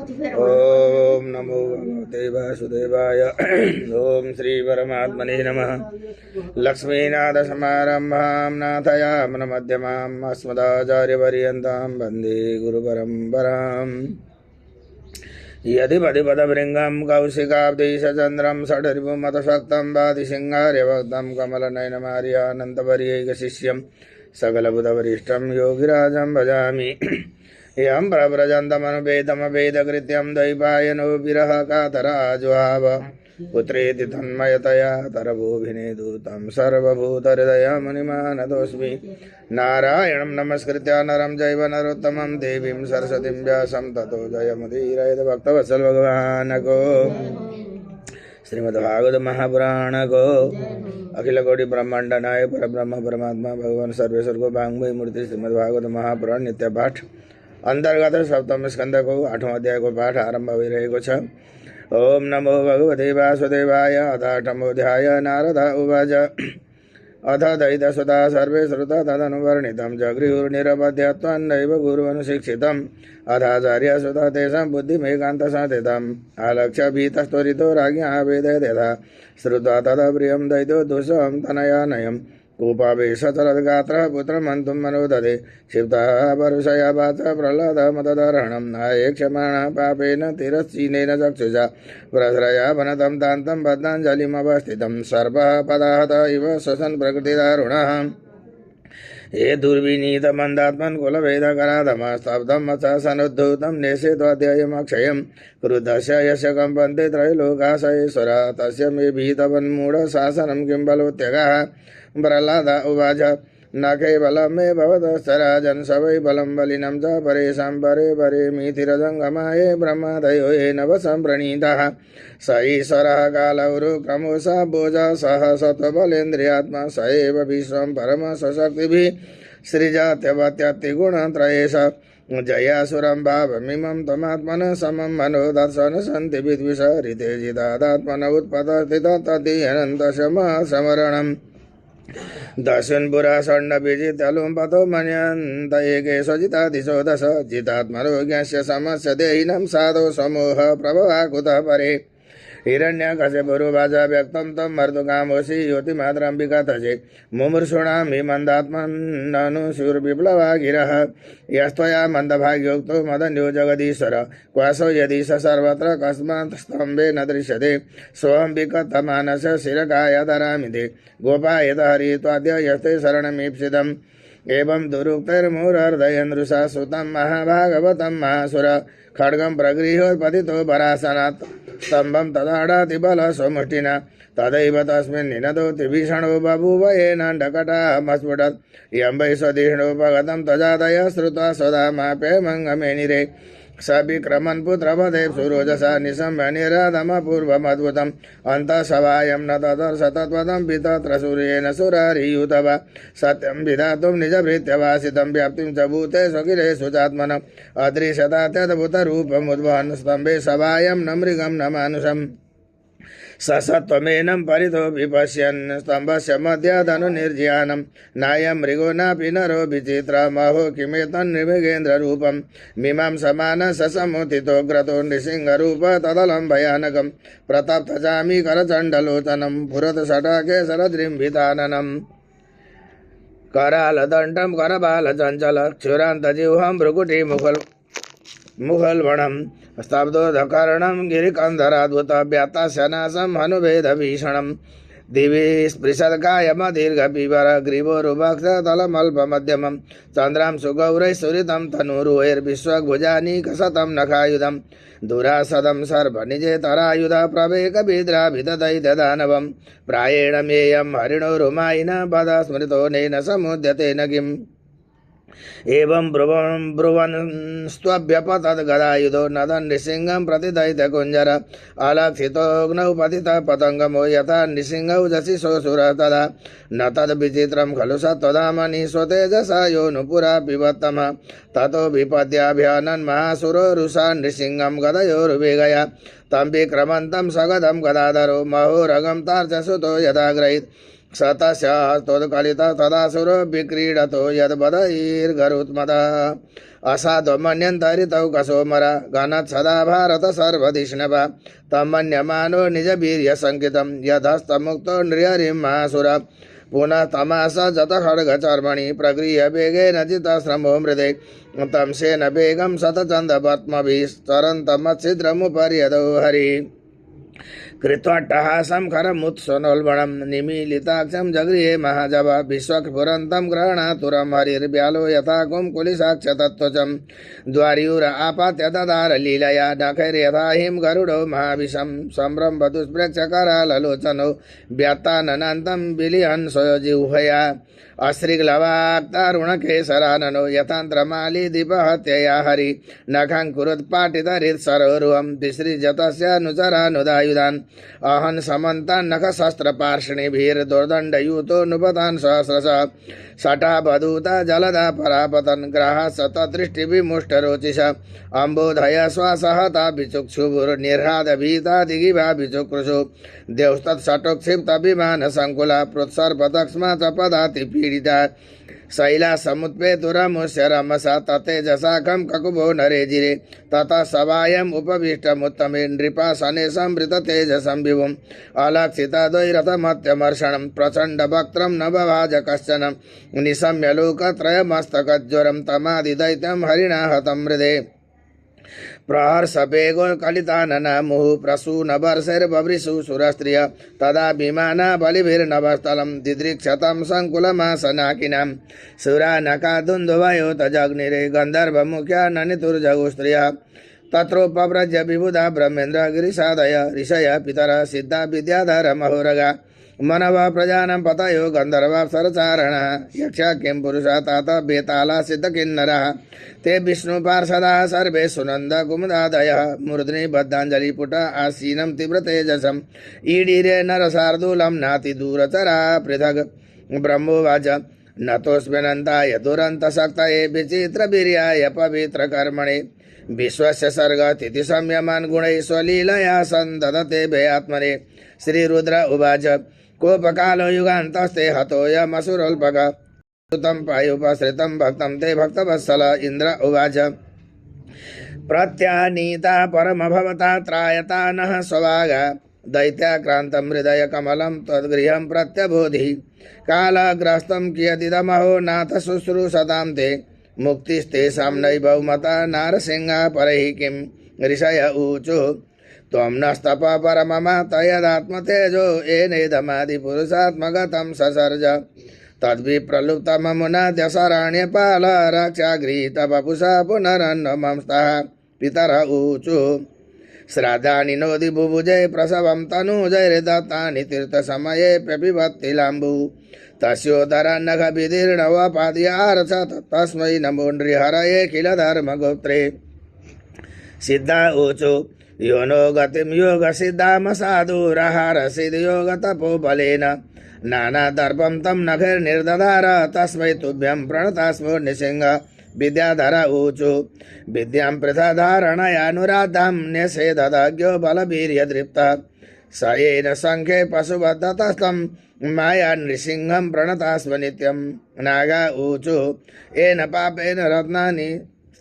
ओम नमो भगवते वासुदेवाय। ओम श्री परमात्मने नमः। लक्ष्मीनाथसमारम्भां नाथयामनमध्यमाम् अस्मदाचार्यपर्यन्तां वन्दे गुरुपरम्पराम्। यदिपदिपदभृङ्गं कौशिकाब्देशचन्द्रं षडरिपुमतशक्तं वादिसिंहार्यभक्तं कमलनयनमार्यानन्तवर्यैकशिष्यं सकलबुधवरिष्ठं योगिराजं भजामि। यं प्रव्रजन्तमनुपेदमपेदकृत्यं द्वैपायनो विरह कातराजुहाव पुत्रेति तन्मयतया तरभूभिनेदु तं सर्वभूतहृदयमुनिमानतोऽस्मि। नारायणं नमस्कृत्य नरं चैव नरोत्तमं देवीं सरस्वतीं व्यासं ततो जयमुदीरयेत। भक्तवत्सल भगवान् को श्रीमद्भागवत महापुराण को अखिल कोटि ब्रह्मांड नायक परब्रह्म परमात्मा भगवान सर्वेश्वर को वाङ्मयी मूर्ति श्रीमद्भागवत महापुराण नित्य पाठ अंतर्गत सप्तम स्कंद को 8वां अध्याय को पाठ आरंभ भइरहेको छ। ओम नमो भगवते वासुदेवाय। अथाष्टमोऽध्याय। नारद उवाच अथ दैतसुता सर्वे श्रुता तदनुवर्णितं जगृहुर्निरपद्यत्वन्नैव गुरुवनुशिक्षितम् अथाचार्यसुता तेषां बुद्धिमेकान्तसाधितम् आलक्ष्य भीतस्त्वरितो राज्ञा वेदयत् यथा श्रुत्वा तदा प्रियं दैतो दुःसहं तनयानयम् कूपावेश चलद्गात्रः पुत्रमन्तुं मनोदधे क्षिप्तः परुषया वाच प्रह्लादमतदर्हणं नायेक्षमाणः पापेन तिरश्चीनेन चक्षुषा प्रश्रया वनतं तान्तं बद्धाञ्जलिमवस्थितं सर्पः पदाहत इव श्वसन् प्रकृतिदारुणः ये दुर्विनीतमन्दात्मन् कुलभेदकराधमस्तब्धं मत्सनुद्धूतं नेषेत्वाद्ययमक्षयं क्रुद्धस्य यस्य कम्पन्ते त्रैलोकाशयेश्वरः तस्य मे भीतवन्मूढशासनं किं बलोत्यगः। प्रह्लाद उवाच न केवलं मे भवतश्च राजन् सवै बलं बलिनं च परेषां परे परे मिथिरजङ्गमाये ब्रह्मादयो येन वशं प्रणीतः स ईश्वरः कालौरुक्रमोषा भोजा सह सत्त्वबलेन्द्रियात्मा स एव विश्वं परमस्वशक्तिभिः सृजात्यवत्यत्तिगुणत्रयेष जयासुरं भावमिमं त्वमात्मनः समं मनो दर्शन सन्ति विद्विषहरिते जितादात्मन उत्पतस्थितः तद्धियनन्तशमसमरणम् दशन्पुरा स्वर्णविजितलुम्पतो मन्यन्त एके स्वजितादिशो दश जितात्मनो ज्ञस्य समस्य देहिनं साधो समूह प्रभवा कुतः परे हिरण्यकशिपुरुवाच व्यक्तं तं मर्दुकामोऽसि योतिमात्रं विकथजे मुमूर्षूणां हि मन्दात्मन्ननुशूर्विप्लवा गिरः यस्त्वया मन्दभाग्योक्तो मदन्यो जगदीश्वर क्वासो यदि स सर्वत्र कस्मात् स्तम्भे न दृश्यते सोऽहं विकथमानस शिरकाय धरामि ते गोपायत हरित्वाद्य यस्ते शरणमीप्सितम् एवं दुरुक्तैर्मुहुर्हृदयनृषा श्रुतं महाभागवतं महासुर खड्गं प्रगृह्योत्पतितो परासनात् स्तम्भं तदाडातिबलस्वमुष्टिना तदैव तस्मिन् निनदोति भीषणो बभूव येनाण्डकटामस्फुटत् यं वै स्वधिष्णोपगतं त्वजादय श्रुत्वा स्वधामाप्यमङ्गमेनिरे स विक्रमन् पुत्रपदे सुरोजसा निशम्य निराधमपूर्वमद्भुतम् अन्तःसभायं न तदर्श तत्त्वतं पितत्र सूर्येण सुरारियुत वा सत्यं विधातुं निजभृत्यवासितं व्याप्तिं च भूते स्वकिलेषु चात्मनम् अदृशतात्यद्भुतरूपमुद्वहन् स्तम्भे सभायं न मृगं न मानुषम् सत्त्वमेनं परितो विपश्यन् स्तम्भस्य मध्यादनुनिर्ज्यानं नायं मृगो नापि नरो विचित्रमहो किमेतन्निमृगेन्द्ररूपं मिमां समानः समुत्थितोऽग्रतो नृसिंहरूप तदलं भयानकं प्रतप्तजामि करचण्डलोचनं फुरतषटाके शरदृम्भिताननम् करालदण्डं करबालचञ्चलक्षुरान्तजिह्वं भ्रुकुटिमुखल्वणं स्तब्धोदकर्णं गिरिकन्धराद्भुतव्यात्तशनासं हनुवेदभीषणं दिवि स्पृशत्कायमदीर्घपिबर ग्रीवोरुभक्षतलमल्पमध्यमं चन्द्रां सुगौरैः सुरितं तनूरुहैर्विश्वभुजानीकशतं नखायुधं दुरासदं सर्वनिजेतरायुध प्रवेकभिद्राभिददैत्यदानवं प्रायेण मेयं हरिणोरुमायिना पद स्मृतो नेन समुद्यतेन किम् एवं ब्रुवन्स्त्वभ्यपतद्गदायुधो नदन् नृसिंहं प्रति दैत्यकुञ्जर अलक्षितोऽग्नौ पतितः पतङ्गमो यथा नृसिंहौ जशिशोऽसुरः तदा न तद्विचित्रं खलु सत्त्वधामनि स्वतेजसा योऽनुपुरा पिबत्तमः ततो विपद्याभ्यानन्महासुरो रुषा नृसिंहं गदयोर्वेगया तं विक्रमन्तं सगदं गदाधरो महोरगं तार्चसुतो यथाग्रहीत् सतस्योत्कलित तदासुरो विक्रीडतो यद्वदैर्गरुत्मतः असाधो मन्यन्तरितौ कसोमर गणत् सदा भारत सर्वधिष्णव तमन्यमानो निजवीर्यसङ्कितं यदस्तमुक्तो नृहरिमासुर पुनः तमास जत खड्गचर्मणि प्रगृह्य वेगेन जितश्रमो मृदे तं सेन वेगं शतचन्दपद्मभिश्चरन्तमच्छिद्रमुपर्यदौ हरि कृत्वाट्टहासं खरमुत्सनोल्बणं निमीलिताक्षं जगृहे महाजव विश्वस्फुरन्तं ग्रहणातुरं हरिर्व्यालो यथा कुंकुलिसाक्षतत्वचं द्वार्युर आपात्य ददार लीलया नखैर्यथा हिं गरुडो महाविशं सम्भ्रम्भदुष्प्रेक्षकराललोचनो व्यात्ताननान्तं विलिहंसो जिह्वया अश्रीग्लवाक्तारुणकेसराननो यथान्त्रमाली दीपहत्यया हरि नखाङ्कुरुत्पाटितहृत्सरोरुहं विसृजतस्यानुचरानुदायुधान् अहन् समन्तान् नखशस्त्रपार्षणिभिर्दुर्दण्डयूतो नुपतान् सहस्रश शटाबधूता जलदा परापतन् ग्राहा सतदृष्टिविमुष्टरोचिष अम्बोधय स्वसहता विचुक्षुभुर्निर्हादभीता दिगिभा विचुकृषु देवस्तत्सटोक्षिप्तविमानसङ्कुला प्रोत्सर्पदक्ष्मा च पदाति पीडिता शैला समुत्पेतुरमुष्य रमसा ततेजसाखं ककुभो नरेजिरे ततः सवायम् उपविष्टमुत्तमे नृपासने संवृततेजसं विभुम् अलक्षितद्वैरथमत्यमर्षणं प्रचण्डवक्त्रं न बभाज कश्चन निशम्य लोकत्रयमस्तकज्वरं तमादिदैत्यं हरिणा हतं हृदे प्रहर्षवेगो कलितानना मुहुः प्रसूनवर्षैर्बभृषु सुरस्त्रिय तदा विमाना बलिभिर्नभस्थलं दिदृक्षतं सङ्कुलमासनाकिनां सुरानकादुन्दुभयोतजग्निरे गन्धर्वमुख्या ननितुर्जगुस्त्रियः तत्रोपव्रज्य विबुधा ब्रह्मेन्द्र गिरिशादय ऋषय पितरः सिद्धा विद्याधर महोरगा मनव प्रजानां पतयो गन्धर्वाप्सरचारणः यक्षा किं पुरुषा तात बेताला सिद्धकिन्नरः ते विष्णुपार्षदाः सर्वे सुनन्द कुमुदादयः मूर्ध्नि बद्धाञ्जलिपुट आसीनं तीव्रतेजसम् ईडीरे नरसार्दूलं नातिदूरचरा पृथग् ब्रह्मोवाच नतोऽस्मिन्नन्ताय दुरन्तशक्तये विचित्रवीर्याय पवित्रकर्मणे विश्वस्य सर्गतिथि संयमान् गुणैः स्वलीलया सन्ददते भयात्मने श्रीरुद्र उवाच कोपकालो युगान्तस्ते हतोऽयमसुरोल्पक सुतं पायुपसृतं भक्तं ते भक्तवत्सल इन्द्र उवाच प्रत्यानीता परमभवता त्रायता नः स्वभागा दैत्याक्रान्तं हृदयकमलं त्वद्गृहं प्रत्यबोधि कालग्रस्तं कियदिदमहो नाथ शुश्रूषतां ते मुक्तिस्तेषां नैवमता नारसिंहा परैः किं ऋषय ऊचुः त्वं नस्तप परममा तयदात्मतेजो येनेदमादिपुरुषात्मगतं ससर्ज तद्विप्रलुप्तममुना दशरण्यपाल रक्षागृहीतवपुषा पुनरन्नमंस्तः पितर ऊचुः श्राद्धानि नोदि बुभुजे प्रसवं तनूजैर्दत्तानि तीर्थसमयेऽप्यपिबत्तिलाम्बु तस्योदरन्नखविदीर्णवपाद्यार्च तस्मै नमो नृहरये किल धर्मगोत्रे सिद्धा ऊचु यो नो गतिं योगसिद्धाम साधुरहारसिद्धियोगतपोबलेन नानादर्पं तं नखैर्निर्दधार तस्मै तुभ्यं प्रणतास्मो निसिंह विद्याधर ऊचु विद्यां पृथधारणयानुराधां न्यसेददाज्ञो बलवीर्यदृप्तः स येन सङ्ख्ये पशुबद्धतस्तं माया नृसिंहं प्रणतास्म नित्यं नागा ऊचु येन पापेन रत्नानि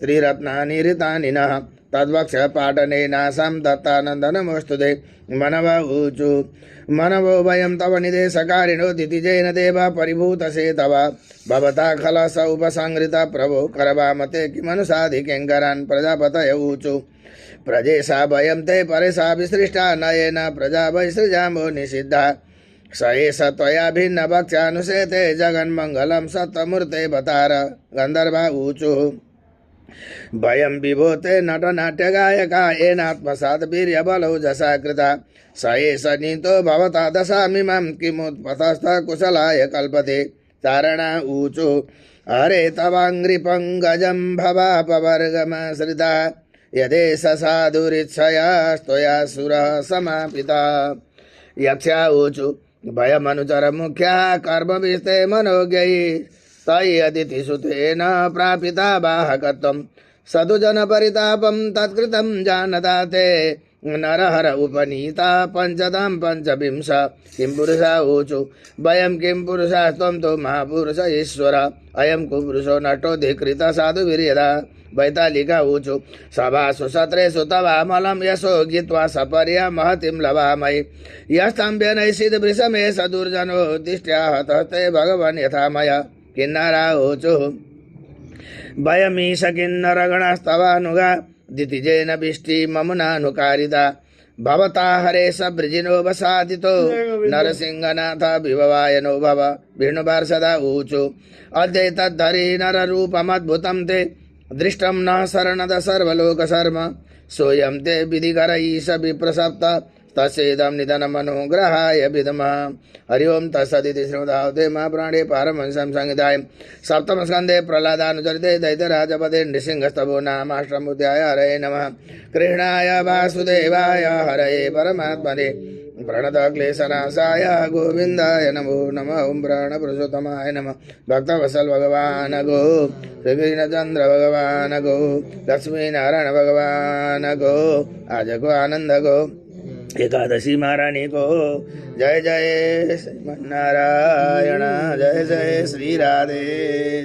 स्त्रीरत्नानि ऋतानि नः तद्वक्ष पाटनेनासां दत्तानन्दनमोऽस्तुते मनव ऊचु मनवो वयं तव निदेशकारिणो दितिजेन देव परिभूतसे तव भवता खलस उपसंहृत प्रभो करवामते किमनुसाधिकिङ्करान् प्रजापतय ऊचु प्रजेशा वयं ते परेशा विसृष्टा नयेन प्रजा वैसृजामो निषिद्धा स एष त्वया भिन्नभक्ष्यानुसेते जगन्मङ्गलं सत्त्वमूर्ते बतार गन्धर्वा ऊचुः भयं विभूते नटनाट्यगायका येनात्मसात् वीर्यबलौ जसा कृता स एष नीतो भवता दशामिमां किमुत्पतस्थः कुशलाय कल्पते चारणा ऊचु हरे तवाङ्घ्रिपङ्कजं भवापवर्गमाश्रिता यदेष साधुरिच्छया त्वया सुरः समापिता यक्षा ऊचु भयमनुचर मुख्या कर्मभिस्ते मनोज्ञैः तयदितिसुतेन प्रापिता बाहकत्वं सदुजन परितापं तत्कृतं जानता ते नरहर उपनीता पंचदं पंचविंश किं पुरुषा ऊचु वयं किं पुरुषा त्वं तो महापुरुष ईश्वर अयं कुपुरुषो नटो धिकृत साधु वीर्यदा वैतालिका ऊचु सभासु सत्रेषु तवामलं यशो गीत्वा सपर्या महतिं लवामयि यस्तम्भ्यनैषिद् वृषमे सदुर्जनो दिष्ट्या हतस्ते भगवन् यथा मया किन्नरा ऊचु वयमीश किन्नरगणस्तवानुगा दितिजेन बिष्टि ममुनानुकारिता भवता हरेश वृजिनो वसादितो नरसिंहनाथ विभवायनो भव विष्णुपार्षदा ऊचु अद्वैतद्धरी नररूपमद्भुतं ते दृष्टं न शरणद सर्वलोकशर्म सोऽयं ते विधिकर ईश विप्रसप्त तस्येदं निधनमनुग्रहाय विद्मः हरि ओं तत्सदिति श्रीमद्भागवते महापुराणे पारमहंस्यां संहितायां सप्तमस्कन्धे प्रह्लादानुचरिते दैत्यराजपदे नृसिंहस्तवो नामाष्टमोऽध्यायः हरये नमः कृष्णाय वासुदेवाय हरये परमात्मने प्रणतक्लेशनाशाय गोविन्दाय नमो नमः ओं प्राणपुरुषोत्तमाय नमः भक्तवत्सल भगवान गो श्रीकृष्णचन्द्र भगवान गो लक्ष्मीनारायण भगवान गो आज को आनंद गो एकादशी महारानी को जय जय श्रीमन्नारायण जय जय श्री राधे।